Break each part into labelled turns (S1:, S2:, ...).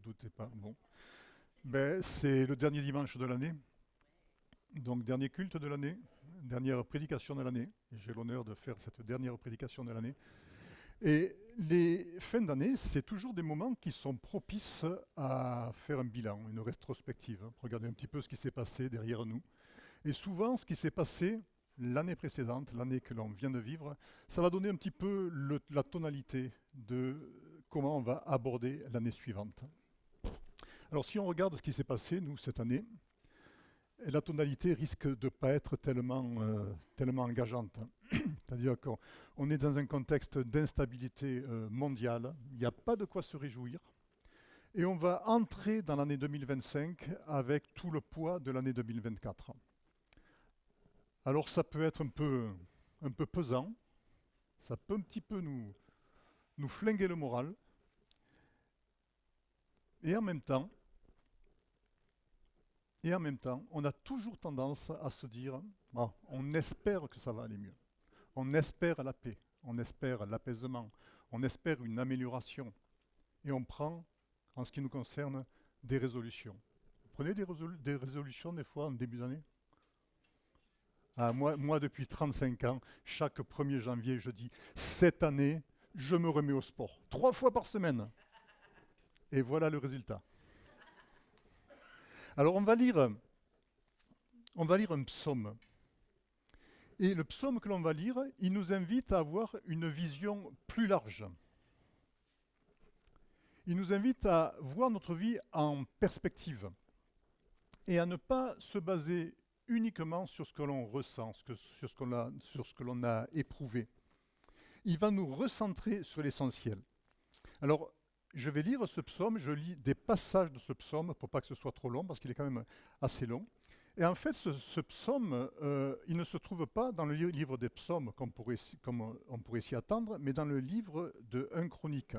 S1: doutez pas. Bon. Ben, c'est le dernier dimanche de l'année, donc dernier culte de l'année, dernière prédication de l'année. J'ai l'honneur de faire cette dernière prédication de l'année. Et les fins d'année, c'est toujours des moments qui sont propices à faire un bilan, une rétrospective, hein, pour regarder un petit peu ce qui s'est passé derrière nous. Et souvent, ce qui s'est passé l'année précédente, l'année que l'on vient de vivre, ça va donner un petit peu la tonalité de comment on va aborder l'année suivante. Alors si on regarde ce qui s'est passé, nous, cette année, la tonalité risque de ne pas être tellement engageante. C'est-à-dire qu'on est dans un contexte d'instabilité mondiale, il n'y a pas de quoi se réjouir, et on va entrer dans l'année 2025 avec tout le poids de l'année 2024. Alors ça peut être un peu pesant, ça peut un petit peu nous flinguer le moral, et en même temps, on a toujours tendance à se dire, ah, on espère que ça va aller mieux. On espère la paix, on espère l'apaisement, on espère une amélioration. Et on prend, en ce qui nous concerne, des résolutions. Vous prenez des résolutions des fois en début d'année? Ah, moi, depuis 35 ans, chaque 1er janvier, je dis, cette année, je me remets au sport. 3 fois par semaine. Et voilà le résultat. Alors on va lire un psaume. Et le psaume que l'on va lire, il nous invite à avoir une vision plus large. Il nous invite à voir notre vie en perspective et à ne pas se baser uniquement sur ce que l'on ressent, sur ce que l'on a éprouvé. Il va nous recentrer sur l'essentiel. Alors, je vais lire ce psaume, je lis des passages de ce psaume pour pas que ce soit trop long, parce qu'il est quand même assez long. Et en fait, ce psaume, il ne se trouve pas dans le livre des psaumes, comme on pourrait s'y attendre, mais dans le livre de 1 Chronique.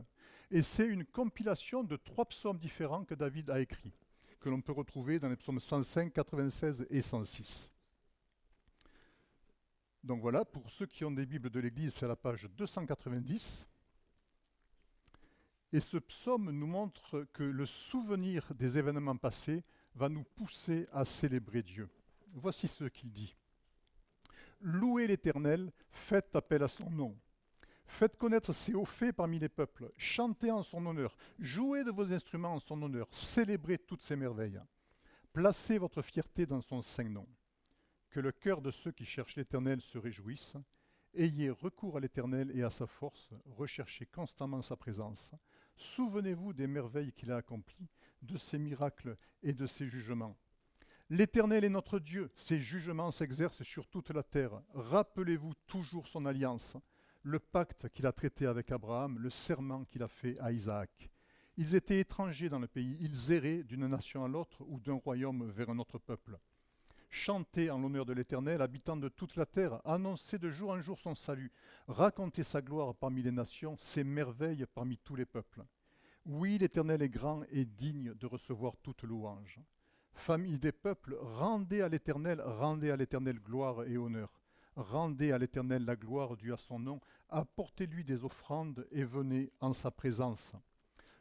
S1: Et c'est une compilation de 3 psaumes différents que David a écrits, que l'on peut retrouver dans les psaumes 105, 96 et 106. Donc voilà, pour ceux qui ont des Bibles de l'Église, c'est à la page 290. Et ce psaume nous montre que le souvenir des événements passés va nous pousser à célébrer Dieu. Voici ce qu'il dit. Louez l'Éternel, faites appel à son nom. Faites connaître ses hauts faits parmi les peuples. Chantez en son honneur. Jouez de vos instruments en son honneur. Célébrez toutes ses merveilles. Placez votre fierté dans son saint nom. Que le cœur de ceux qui cherchent l'Éternel se réjouisse. Ayez recours à l'Éternel et à sa force. Recherchez constamment sa présence. Souvenez-vous des merveilles qu'il a accomplies, de ses miracles et de ses jugements. L'Éternel est notre Dieu, ses jugements s'exercent sur toute la terre. Rappelez-vous toujours son alliance, le pacte qu'il a traité avec Abraham, le serment qu'il a fait à Isaac. Ils étaient étrangers dans le pays, ils erraient d'une nation à l'autre ou d'un royaume vers un autre peuple. Chantez en l'honneur de l'Éternel, habitant de toute la terre, annoncez de jour en jour son salut, racontez sa gloire parmi les nations, ses merveilles parmi tous les peuples. Oui, l'Éternel est grand et digne de recevoir toute louange. Famille des peuples, rendez à l'Éternel gloire et honneur. Rendez à l'Éternel la gloire due à son nom, apportez-lui des offrandes et venez en sa présence.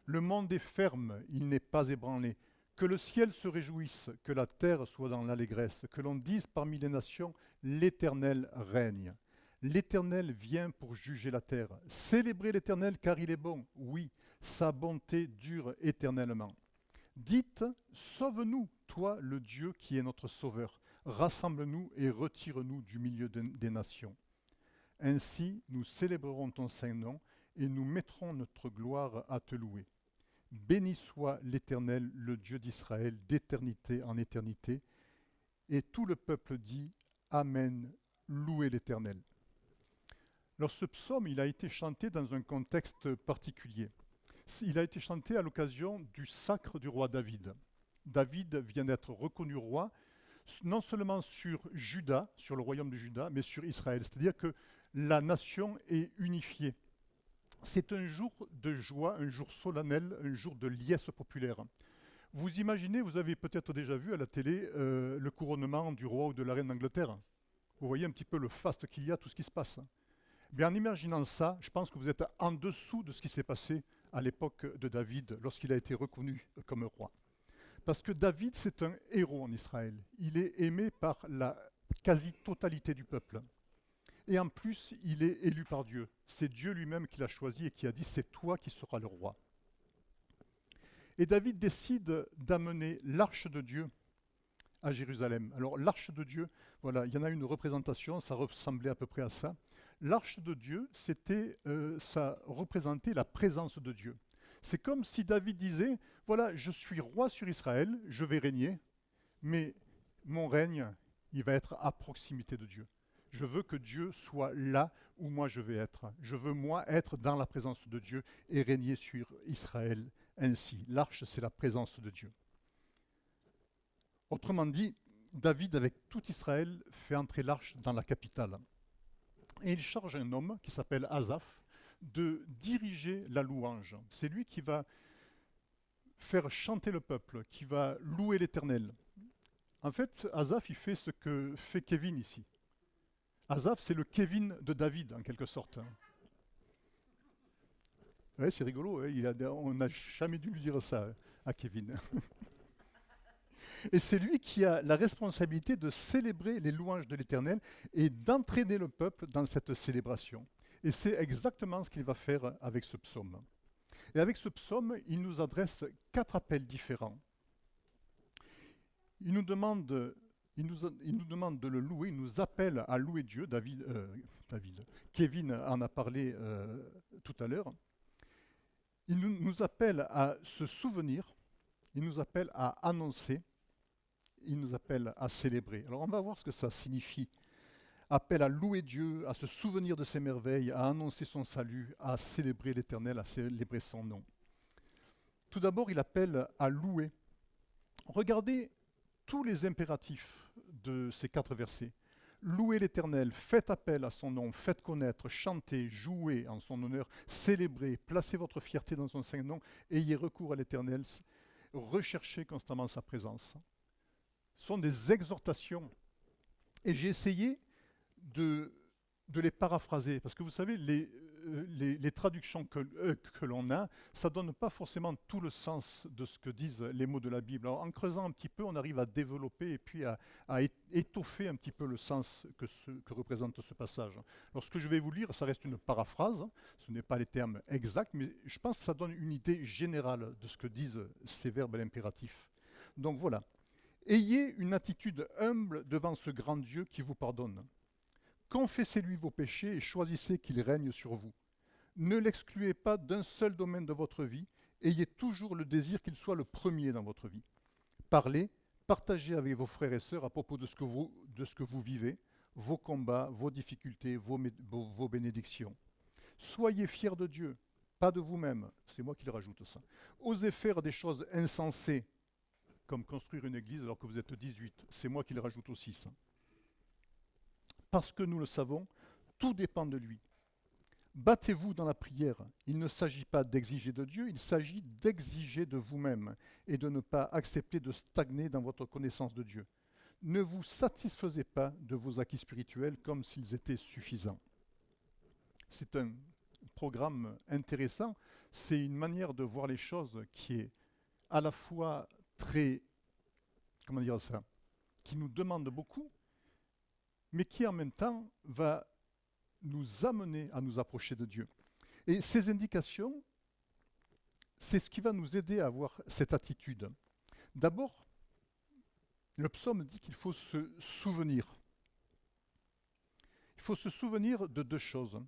S1: Le monde est ferme, il n'est pas ébranlé. Que le ciel se réjouisse, que la terre soit dans l'allégresse, que l'on dise parmi les nations, l'Éternel règne. L'Éternel vient pour juger la terre. Célébrez l'Éternel car il est bon. Oui, sa bonté dure éternellement. Dites, sauve-nous, toi le Dieu qui est notre sauveur. Rassemble-nous et retire-nous du milieu des nations. Ainsi, nous célébrerons ton saint nom et nous mettrons notre gloire à te louer. Béni soit l'Éternel, le Dieu d'Israël, d'éternité en éternité. Et tout le peuple dit Amen, louez l'Éternel. Alors ce psaume, il a été chanté dans un contexte particulier. Il a été chanté à l'occasion du sacre du roi David. David vient d'être reconnu roi, non seulement sur Juda, sur le royaume de Juda, mais sur Israël. C'est-à-dire que la nation est unifiée. C'est un jour de joie, un jour solennel, un jour de liesse populaire. Vous imaginez, vous avez peut-être déjà vu à la télé le couronnement du roi ou de la reine d'Angleterre. Vous voyez un petit peu le faste qu'il y a, tout ce qui se passe. Bien, en imaginant ça, je pense que vous êtes en dessous de ce qui s'est passé à l'époque de David, lorsqu'il a été reconnu comme roi. Parce que David, c'est un héros en Israël. Il est aimé par la quasi-totalité du peuple. Et en plus, il est élu par Dieu. C'est Dieu lui-même qui l'a choisi et qui a dit « c'est toi qui seras le roi ». Et David décide d'amener l'arche de Dieu à Jérusalem. Alors l'arche de Dieu, voilà, il y en a une représentation, ça ressemblait à peu près à ça. L'arche de Dieu, ça représentait la présence de Dieu. C'est comme si David disait, voilà, je suis roi sur Israël, je vais régner, mais mon règne, il va être à proximité de Dieu. Je veux que Dieu soit là où moi je vais être. Je veux moi être dans la présence de Dieu et régner sur Israël ainsi. L'arche, c'est la présence de Dieu. Autrement dit, David, avec tout Israël, fait entrer l'arche dans la capitale. Et il charge un homme qui s'appelle Asaph de diriger la louange. C'est lui qui va faire chanter le peuple, qui va louer l'Éternel. En fait, Asaph, il fait ce que fait Kevin ici. Asaph, c'est le Kevin de David, en quelque sorte. Ouais, c'est rigolo, hein, on n'a jamais dû lui dire ça à Kevin. Et c'est lui qui a la responsabilité de célébrer les louanges de l'Éternel et d'entraîner le peuple dans cette célébration. Et c'est exactement ce qu'il va faire avec ce psaume. Et avec ce psaume, il nous adresse 4 appels différents. Il nous demande de le louer, il nous appelle à louer Dieu. Kevin en a parlé tout à l'heure. Il nous appelle à se souvenir, il nous appelle à annoncer, il nous appelle à célébrer. Alors on va voir ce que ça signifie. Appel à louer Dieu, à se souvenir de ses merveilles, à annoncer son salut, à célébrer l'Éternel, à célébrer son nom. Tout d'abord, il appelle à louer. Regardez tous les impératifs de ces 4 versets. Louez l'Éternel, faites appel à son nom, faites connaître, chantez, jouez en son honneur, célébrez, placez votre fierté dans son saint nom, ayez recours à l'Éternel, recherchez constamment sa présence. Ce sont des exhortations. Et j'ai essayé de les paraphraser, parce que vous savez, les traductions que l'on a, ça ne donne pas forcément tout le sens de ce que disent les mots de la Bible. Alors, en creusant un petit peu, on arrive à développer et puis à étoffer un petit peu le sens que représente ce passage. Alors, ce que je vais vous lire, ça reste une paraphrase, ce n'est pas les termes exacts, mais je pense que ça donne une idée générale de ce que disent ces verbes à l'impératif. Donc voilà. Ayez une attitude humble devant ce grand Dieu qui vous pardonne. Confessez-lui vos péchés et choisissez qu'il règne sur vous. Ne l'excluez pas d'un seul domaine de votre vie, ayez toujours le désir qu'il soit le premier dans votre vie. Parlez, partagez avec vos frères et sœurs à propos de ce que vous vivez, vos combats, vos difficultés, vos bénédictions. Soyez fiers de Dieu, pas de vous-même, c'est moi qui le rajoute ça. Osez faire des choses insensées, comme construire une église alors que vous êtes 18. C'est moi qui le rajoute aussi, ça. Parce que nous le savons, tout dépend de lui. Battez-vous dans la prière. Il ne s'agit pas d'exiger de Dieu, il s'agit d'exiger de vous-même et de ne pas accepter de stagner dans votre connaissance de Dieu. Ne vous satisfaisez pas de vos acquis spirituels comme s'ils étaient suffisants. C'est un programme intéressant. C'est une manière de voir les choses qui est à la fois très, qui nous demande beaucoup, mais qui en même temps va nous amener à nous approcher de Dieu. Et ces indications, c'est ce qui va nous aider à avoir cette attitude. D'abord, le psaume dit qu'il faut se souvenir. Il faut se souvenir de 2 choses.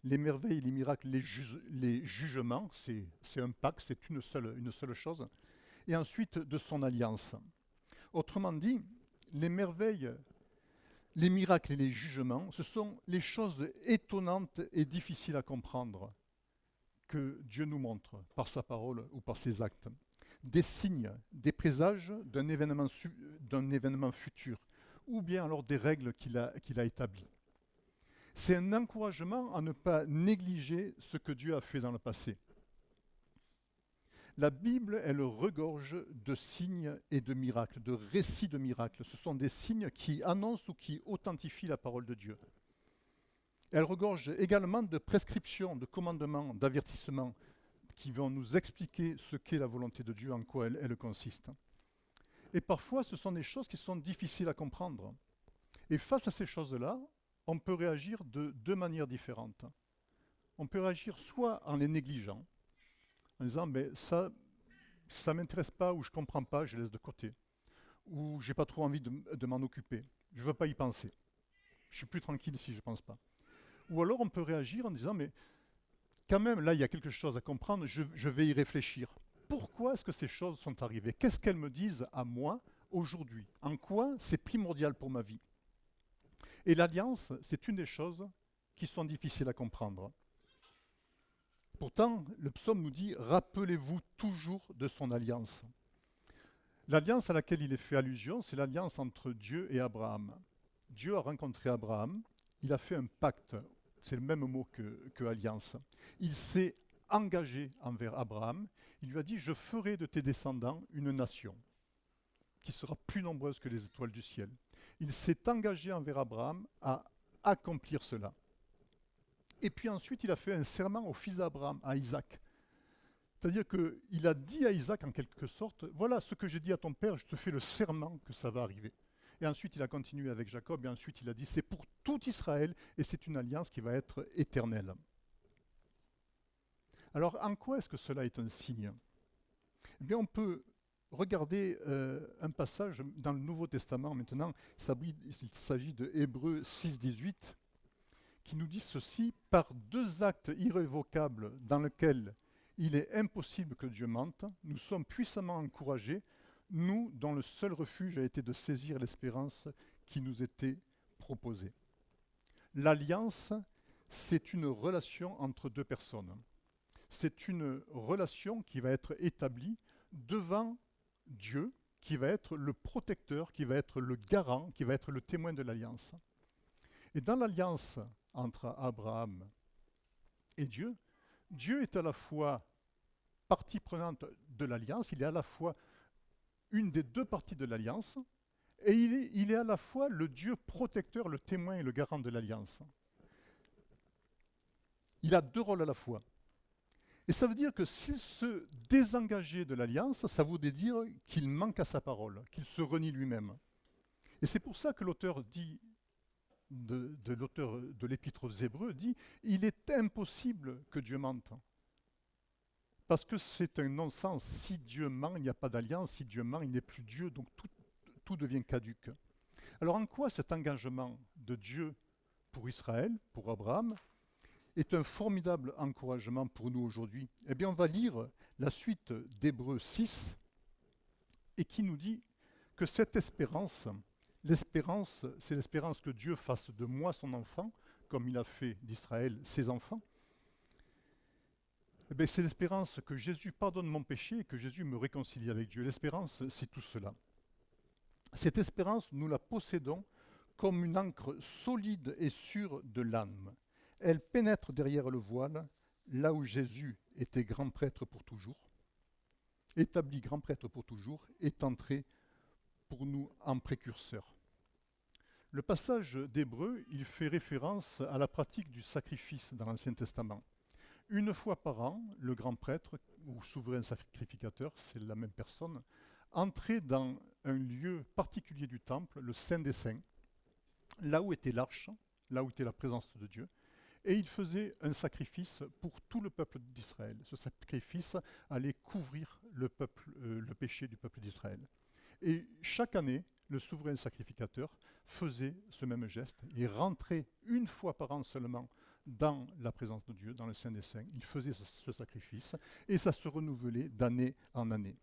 S1: Les merveilles, les miracles, les jugements, c'est un pacte, c'est une seule chose. Et ensuite, de son alliance. Autrement dit, les merveilles, les miracles et les jugements, ce sont les choses étonnantes et difficiles à comprendre que Dieu nous montre par sa parole ou par ses actes. Des signes, des présages d'un événement futur, ou bien alors des règles qu'il a établies. C'est un encouragement à ne pas négliger ce que Dieu a fait dans le passé. La Bible, elle regorge de signes et de miracles, de récits de miracles. Ce sont des signes qui annoncent ou qui authentifient la parole de Dieu. Elle regorge également de prescriptions, de commandements, d'avertissements qui vont nous expliquer ce qu'est la volonté de Dieu, en quoi elle consiste. Et parfois, ce sont des choses qui sont difficiles à comprendre. Et face à ces choses-là, on peut réagir de deux manières différentes. On peut réagir soit en les négligeant, en disant mais ça ne m'intéresse pas, ou je ne comprends pas, je laisse de côté, ou j'ai pas trop envie de m'en occuper, je ne veux pas y penser. Je suis plus tranquille si je ne pense pas. Ou alors on peut réagir en disant mais quand même là il y a quelque chose à comprendre, je vais y réfléchir. Pourquoi est-ce que ces choses sont arrivées? Qu'est-ce qu'elles me disent à moi aujourd'hui? En quoi c'est primordial pour ma vie? Et l'alliance, c'est une des choses qui sont difficiles à comprendre. Pourtant, le psaume nous dit « Rappelez-vous toujours de son alliance ». L'alliance à laquelle il est fait allusion, c'est l'alliance entre Dieu et Abraham. Dieu a rencontré Abraham, il a fait un pacte, c'est le même mot que alliance. Il s'est engagé envers Abraham, il lui a dit « Je ferai de tes descendants une nation qui sera plus nombreuse que les étoiles du ciel ». Il s'est engagé envers Abraham à accomplir cela. Et puis ensuite, il a fait un serment au fils d'Abraham, à Isaac. C'est-à-dire qu'il a dit à Isaac, en quelque sorte, voilà ce que j'ai dit à ton père, je te fais le serment que ça va arriver. Et ensuite, il a continué avec Jacob, et ensuite, il a dit, c'est pour tout Israël, et c'est une alliance qui va être éternelle. Alors, en quoi est-ce que cela est un signe? Eh bien, on peut regarder un passage dans le Nouveau Testament maintenant, il s'agit de Hébreux 6,18, qui nous dit ceci, par deux actes irrévocables dans lesquels il est impossible que Dieu mente, nous sommes puissamment encouragés, nous dont le seul refuge a été de saisir l'espérance qui nous était proposée. L'alliance, c'est une relation entre deux personnes. C'est une relation qui va être établie devant Dieu, qui va être le protecteur, qui va être le garant, qui va être le témoin de l'alliance. Et dans l'alliance entre Abraham et Dieu, Dieu est à la fois partie prenante de l'alliance, il est à la fois une des deux parties de l'alliance, et il est à la fois le Dieu protecteur, le témoin et le garant de l'alliance. Il a deux rôles à la fois. Et ça veut dire que s'il se désengageait de l'alliance, ça voudrait dire qu'il manque à sa parole, qu'il se renie lui-même. Et c'est pour ça que l'auteur dit, l'auteur de l'Épître aux Hébreux dit « Il est impossible que Dieu mente ». Parce que c'est un non-sens. Si Dieu ment, il n'y a pas d'alliance. Si Dieu ment, il n'est plus Dieu, donc tout devient caduque. Alors en quoi cet engagement de Dieu pour Israël, pour Abraham, est un formidable encouragement pour nous aujourd'hui? Eh bien, on va lire la suite d'Hébreux 6 et qui nous dit que cette espérance, l'espérance, c'est l'espérance que Dieu fasse de moi son enfant, comme il a fait d'Israël ses enfants. Eh bien, c'est l'espérance que Jésus pardonne mon péché et que Jésus me réconcilie avec Dieu. L'espérance, c'est tout cela. Cette espérance, nous la possédons comme une ancre solide et sûre de l'âme. Elle pénètre derrière le voile, là où Jésus était grand prêtre pour toujours, établi grand prêtre pour toujours, est entré pour nous en précurseur. Le passage d'Hébreux, il fait référence à la pratique du sacrifice dans l'Ancien Testament. Une fois par an, le grand prêtre, ou souverain sacrificateur, c'est la même personne, entrait dans un lieu particulier du temple, le Saint des Saints, là où était l'arche, là où était la présence de Dieu, et il faisait un sacrifice pour tout le peuple d'Israël. Ce sacrifice allait couvrir le péché du peuple d'Israël. Et chaque année, le souverain sacrificateur faisait ce même geste. Il rentrait une fois par an seulement dans la présence de Dieu, dans le Saint des Saints. Il faisait ce sacrifice et ça se renouvelait d'année en année.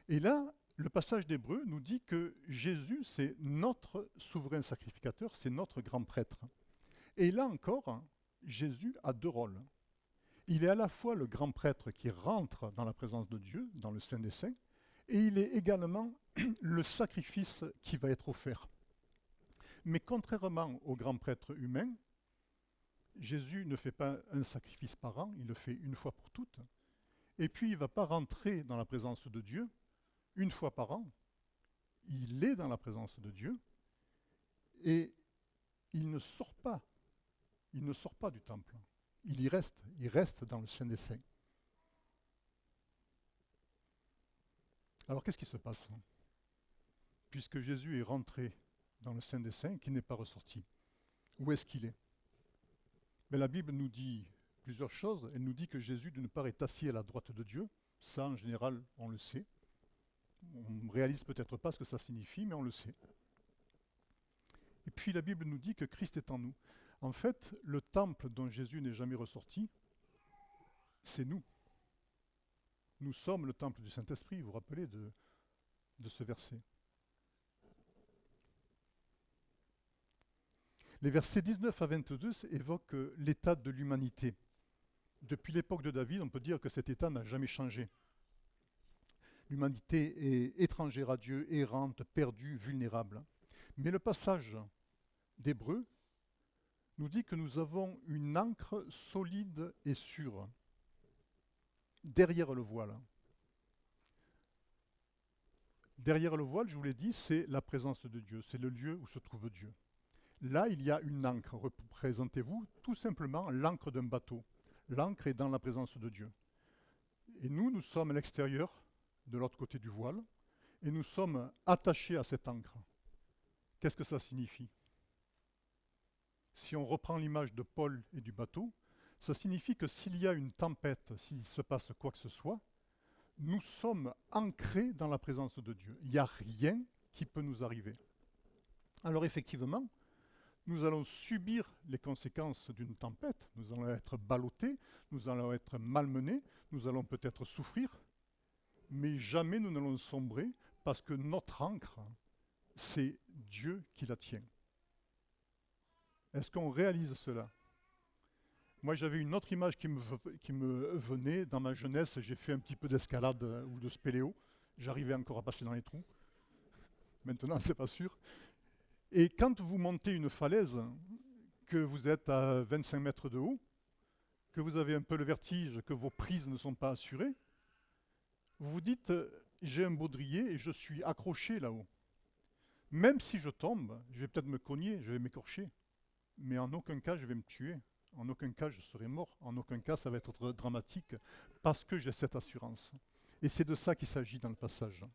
S1: Et là, le passage d'Hébreux nous dit que Jésus, c'est notre souverain sacrificateur, c'est notre grand prêtre. Et là encore, Jésus a deux rôles. Il est à la fois le grand prêtre qui rentre dans la présence de Dieu, dans le Saint des Saints, et il est également le sacrifice qui va être offert. Mais contrairement au grand prêtre humain, Jésus ne fait pas un sacrifice par an, il le fait une fois pour toutes. Et puis il ne va pas rentrer dans la présence de Dieu une fois par an. Il est dans la présence de Dieu et il ne sort pas. Il ne sort pas du temple. Il y reste dans le Saint des Saints. Alors qu'est-ce qui se passe puisque Jésus est rentré dans le Saint des Saints, qu'il n'est pas ressorti? Où est-ce qu'il est? Mais la Bible nous dit plusieurs choses. Elle nous dit que Jésus, d'une part, est assis à la droite de Dieu. Ça, en général, on le sait. On ne réalise peut-être pas ce que ça signifie, mais on le sait. Et puis la Bible nous dit que Christ est en nous. En fait, le temple dont Jésus n'est jamais ressorti, c'est nous. Nous sommes le temple du Saint-Esprit, vous vous rappelez de ce verset. Les versets 19 à 22 évoquent l'état de l'humanité. Depuis l'époque de David, on peut dire que cet état n'a jamais changé. L'humanité est étrangère à Dieu, errante, perdue, vulnérable. Mais le passage d'Hébreux nous dit que nous avons une ancre solide et sûre derrière le voile. Derrière le voile, je vous l'ai dit, c'est la présence de Dieu, c'est le lieu où se trouve Dieu. Là, il y a une ancre. Représentez-vous tout simplement l'ancre d'un bateau. L'ancre est dans la présence de Dieu. Et nous sommes à l'extérieur, de l'autre côté du voile, et nous sommes attachés à cette ancre. Qu'est-ce que ça signifie? Si on reprend l'image de Paul et du bateau, ça signifie que s'il y a une tempête, s'il se passe quoi que ce soit, nous sommes ancrés dans la présence de Dieu. Il n'y a rien qui peut nous arriver. Alors effectivement, nous allons subir les conséquences d'une tempête, nous allons être ballottés, nous allons être malmenés, nous allons peut-être souffrir, mais jamais nous n'allons sombrer parce que notre ancre, c'est Dieu qui la tient. Est-ce qu'on réalise cela? Moi, j'avais une autre image qui me venait. Dans ma jeunesse, j'ai fait un petit peu d'escalade ou de spéléo. J'arrivais encore à passer dans les trous. Maintenant, c'est pas sûr. Et quand vous montez une falaise, que vous êtes à 25 mètres de haut, que vous avez un peu le vertige, que vos prises ne sont pas assurées, vous vous dites, j'ai un baudrier et je suis accroché là-haut. Même si je tombe, je vais peut-être me cogner, je vais m'écorcher, mais en aucun cas je vais me tuer, en aucun cas je serai mort, en aucun cas ça va être dramatique, parce que j'ai cette assurance. Et c'est de ça qu'il s'agit dans le passage.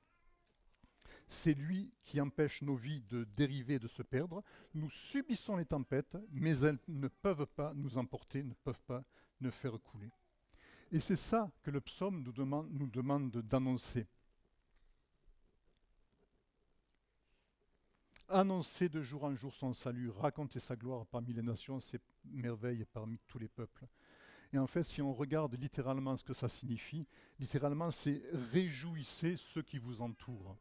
S1: C'est lui qui empêche nos vies de dériver, de se perdre. Nous subissons les tempêtes, mais elles ne peuvent pas nous emporter, ne peuvent pas nous faire couler. Et c'est ça que le psaume nous demande d'annoncer. Annoncer de jour en jour son salut, raconter sa gloire parmi les nations, ses merveilles parmi tous les peuples. Et en fait, si on regarde littéralement ce que ça signifie, littéralement c'est réjouissez ceux qui vous entourent.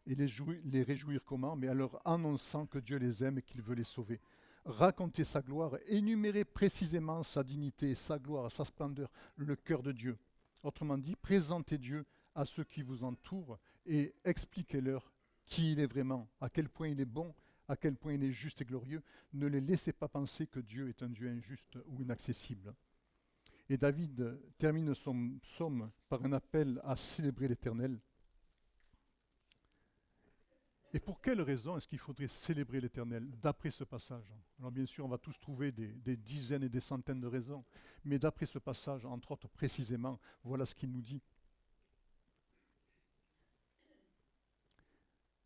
S1: Et les réjouir comment? Mais en leur annonçant que Dieu les aime et qu'il veut les sauver. Raconter sa gloire, énumérer précisément sa dignité, sa gloire, sa splendeur, le cœur de Dieu. Autrement dit, présentez Dieu à ceux qui vous entourent et expliquez-leur qui il est vraiment, à quel point il est bon, à quel point il est juste et glorieux. Ne les laissez pas penser que Dieu est un Dieu injuste ou inaccessible. Et David termine son psaume par un appel à célébrer l'Éternel. Et pour quelle raison est-ce qu'il faudrait célébrer l'Éternel d'après ce passage? Alors bien sûr, on va tous trouver des dizaines et des centaines de raisons, mais d'après ce passage, entre autres précisément, voilà ce qu'il nous dit.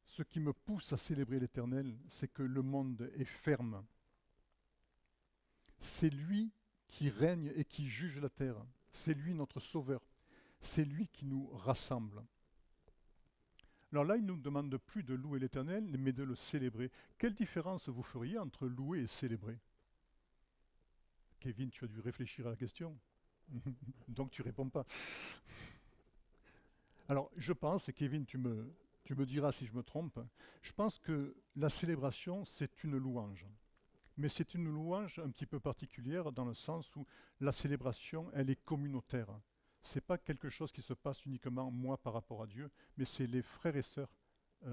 S1: Ce qui me pousse à célébrer l'Éternel, c'est que le monde est ferme. C'est lui qui règne et qui juge la terre. C'est lui notre sauveur. C'est lui qui nous rassemble. Alors là, il ne nous demande plus de louer l'Éternel, mais de le célébrer. Quelle différence vous feriez entre louer et célébrer? Kevin, tu as dû réfléchir à la question. Donc tu ne réponds pas. Alors je pense, et Kevin, tu me diras si je me trompe, je pense que la célébration, c'est une louange. Mais c'est une louange un petit peu particulière dans le sens où la célébration, elle est communautaire. Ce n'est pas quelque chose qui se passe uniquement moi par rapport à Dieu, mais c'est les frères et sœurs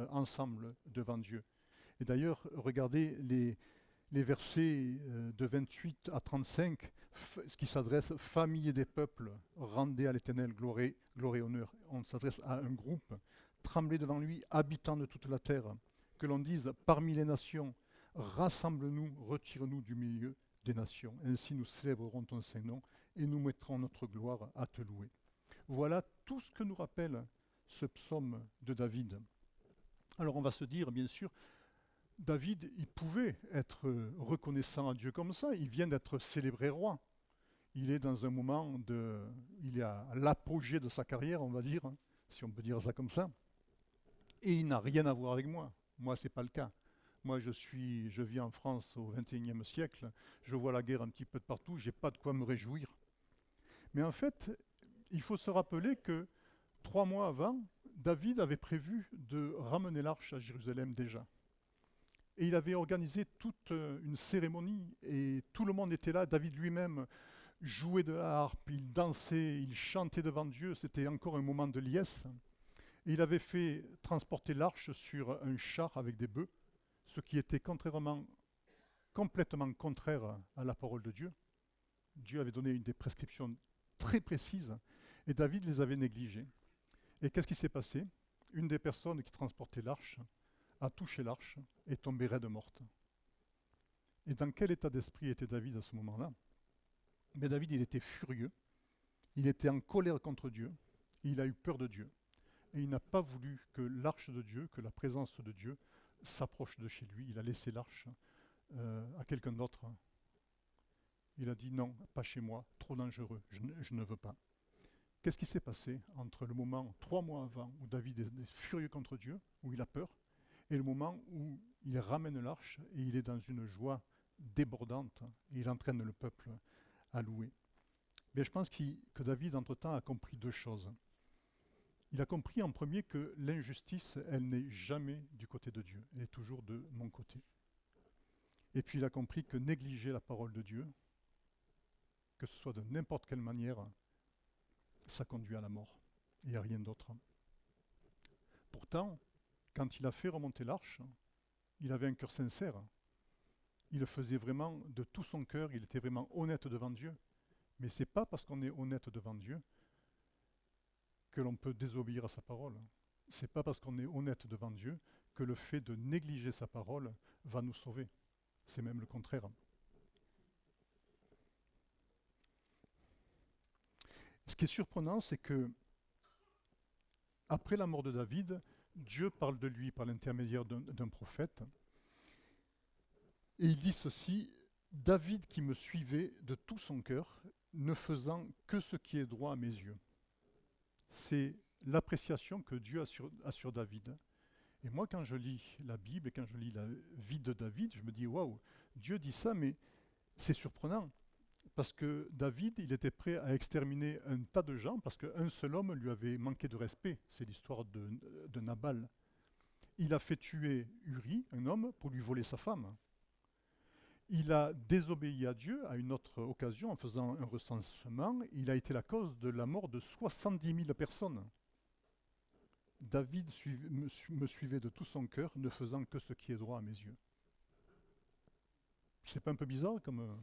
S1: ensemble devant Dieu. Et d'ailleurs, regardez les versets de 28 à 35, ce qui s'adresse « Famille des peuples, rendez à l'Éternel gloire et honneur ». On s'adresse à un groupe, « Tremblez devant lui, habitants de toute la terre ». Que l'on dise « Parmi les nations, rassemble-nous, retire-nous du milieu des nations. Ainsi nous célébrerons ton Saint-Nom et nous mettrons notre gloire à te louer. » Voilà tout ce que nous rappelle ce psaume de David. Alors on va se dire, bien sûr, David, il pouvait être reconnaissant à Dieu comme ça, il vient d'être célébré roi. Il est dans un moment il est à l'apogée de sa carrière, on va dire, hein, si on peut dire ça comme ça. Et il n'a rien à voir avec moi. Moi, ce n'est pas le cas. Moi, je vis en France au XXIe siècle, je vois la guerre un petit peu de partout, je n'ai pas de quoi me réjouir. Mais en fait, il faut se rappeler que 3 mois avant, David avait prévu de ramener l'arche à Jérusalem déjà. Et il avait organisé toute une cérémonie et tout le monde était là. David lui-même jouait de la harpe, il dansait, il chantait devant Dieu. C'était encore un moment de liesse. Et il avait fait transporter l'arche sur un char avec des bœufs, ce qui était complètement contraire à la parole de Dieu. Dieu avait donné des prescriptions très précises et David les avait négligées. Et qu'est-ce qui s'est passé? Une des personnes qui transportait l'arche a touché l'arche et est tombée raide morte. Et dans quel état d'esprit était David à ce moment-là? Mais David, il était furieux, il était en colère contre Dieu, et il a eu peur de Dieu. Et il n'a pas voulu que l'arche de Dieu, que la présence de Dieu s'approche de chez lui. Il a laissé l'arche à quelqu'un d'autre. Il a dit non, pas chez moi, trop dangereux, je ne veux pas. Qu'est-ce qui s'est passé entre le moment 3 mois avant où David est furieux contre Dieu, où il a peur, et le moment où il ramène l'arche et il est dans une joie débordante et il entraîne le peuple à louer? Mais je pense que David, entre-temps, a compris 2 choses. Il a compris en premier que l'injustice, elle n'est jamais du côté de Dieu, elle est toujours de mon côté. Et puis il a compris que négliger la parole de Dieu, que ce soit de n'importe quelle manière, ça conduit à la mort. Il n'y a rien d'autre. Pourtant, quand il a fait remonter l'arche, il avait un cœur sincère. Il le faisait vraiment de tout son cœur, il était vraiment honnête devant Dieu. Mais ce n'est pas parce qu'on est honnête devant Dieu que l'on peut désobéir à sa parole. Ce n'est pas parce qu'on est honnête devant Dieu que le fait de négliger sa parole va nous sauver. C'est même le contraire. Ce qui est surprenant, c'est que après la mort de David, Dieu parle de lui par l'intermédiaire d'un prophète. Et il dit ceci: David qui me suivait de tout son cœur, ne faisant que ce qui est droit à mes yeux. C'est l'appréciation que Dieu a sur David. Et moi, quand je lis la Bible et quand je lis la vie de David, je me dis waouh, Dieu dit ça, mais c'est surprenant. Parce que David, il était prêt à exterminer un tas de gens parce qu'un seul homme lui avait manqué de respect. C'est l'histoire de Nabal. Il a fait tuer Uri, un homme, pour lui voler sa femme. Il a désobéi à Dieu à une autre occasion en faisant un recensement. Il a été la cause de la mort de 70 000 personnes. David me suivait de tout son cœur, ne faisant que ce qui est droit à mes yeux. C'est pas un peu bizarre comme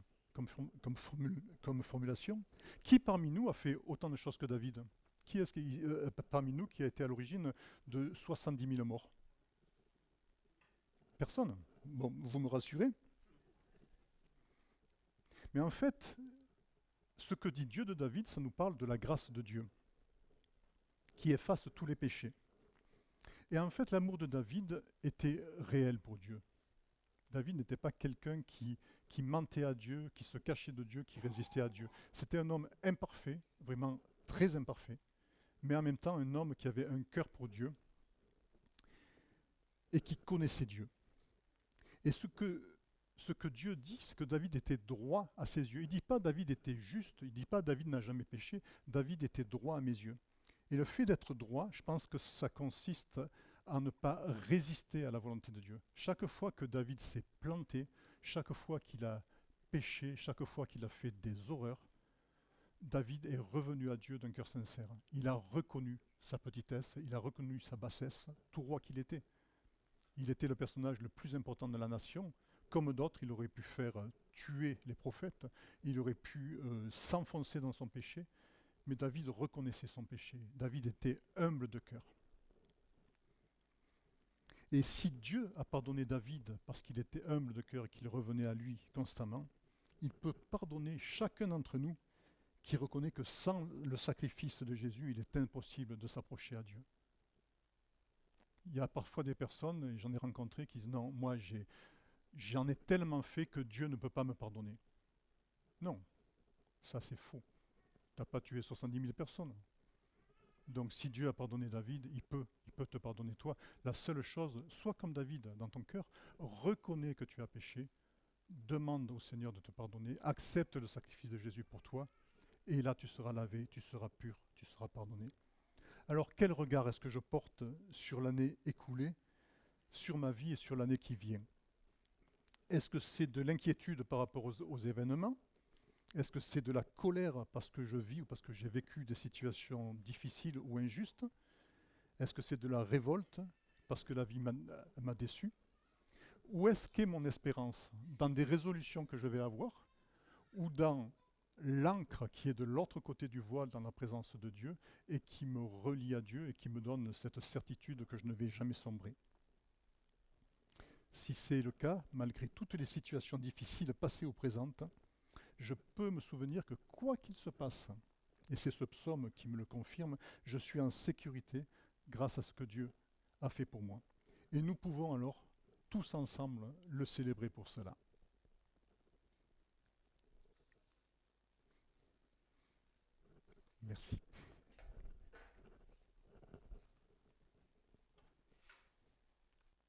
S1: formulation? Qui parmi nous a fait autant de choses que David? Qui est-ce parmi nous qui a été à l'origine de 70 000 morts? Personne. Bon, vous me rassurez? Mais en fait, ce que dit Dieu de David, ça nous parle de la grâce de Dieu, qui efface tous les péchés. Et en fait, l'amour de David était réel pour Dieu. David n'était pas quelqu'un qui mentait à Dieu, qui se cachait de Dieu, qui résistait à Dieu. C'était un homme imparfait, vraiment très imparfait, mais en même temps un homme qui avait un cœur pour Dieu et qui connaissait Dieu. Et ce que Dieu dit, c'est que David était droit à ses yeux. Il ne dit pas David était juste, il ne dit pas David n'a jamais péché, David était droit à mes yeux. Et le fait d'être droit, je pense que ça consiste à ne pas résister à la volonté de Dieu. Chaque fois que David s'est planté, chaque fois qu'il a péché, chaque fois qu'il a fait des horreurs, David est revenu à Dieu d'un cœur sincère. Il a reconnu sa petitesse, il a reconnu sa bassesse, tout roi qu'il était. Il était le personnage le plus important de la nation. Comme d'autres, il aurait pu faire tuer les prophètes, il aurait pu s'enfoncer dans son péché, mais David reconnaissait son péché. David était humble de cœur. Et si Dieu a pardonné David parce qu'il était humble de cœur et qu'il revenait à lui constamment, il peut pardonner chacun d'entre nous qui reconnaît que sans le sacrifice de Jésus, il est impossible de s'approcher à Dieu. Il y a parfois des personnes, et j'en ai rencontré, qui disent non, moi j'en ai tellement fait que Dieu ne peut pas me pardonner. Non, ça c'est faux. Tu n'as pas tué 70 000 personnes. Donc si Dieu a pardonné David, il peut te pardonner toi. La seule chose, sois comme David dans ton cœur, reconnais que tu as péché, demande au Seigneur de te pardonner, accepte le sacrifice de Jésus pour toi, et là tu seras lavé, tu seras pur, tu seras pardonné. Alors quel regard est-ce que je porte sur l'année écoulée, sur ma vie et sur l'année qui vient? Est-ce que c'est de l'inquiétude par rapport aux événements? Est-ce que c'est de la colère parce que je vis ou parce que j'ai vécu des situations difficiles ou injustes? Est-ce que c'est de la révolte parce que la vie m'a déçu? Où est-ce qu'est mon espérance? Dans des résolutions que je vais avoir ou dans l'ancre qui est de l'autre côté du voile dans la présence de Dieu et qui me relie à Dieu et qui me donne cette certitude que je ne vais jamais sombrer? Si c'est le cas, malgré toutes les situations difficiles passées ou présentes, je peux me souvenir que quoi qu'il se passe, et c'est ce psaume qui me le confirme, je suis en sécurité grâce à ce que Dieu a fait pour moi. Et nous pouvons alors tous ensemble le célébrer pour cela. Merci.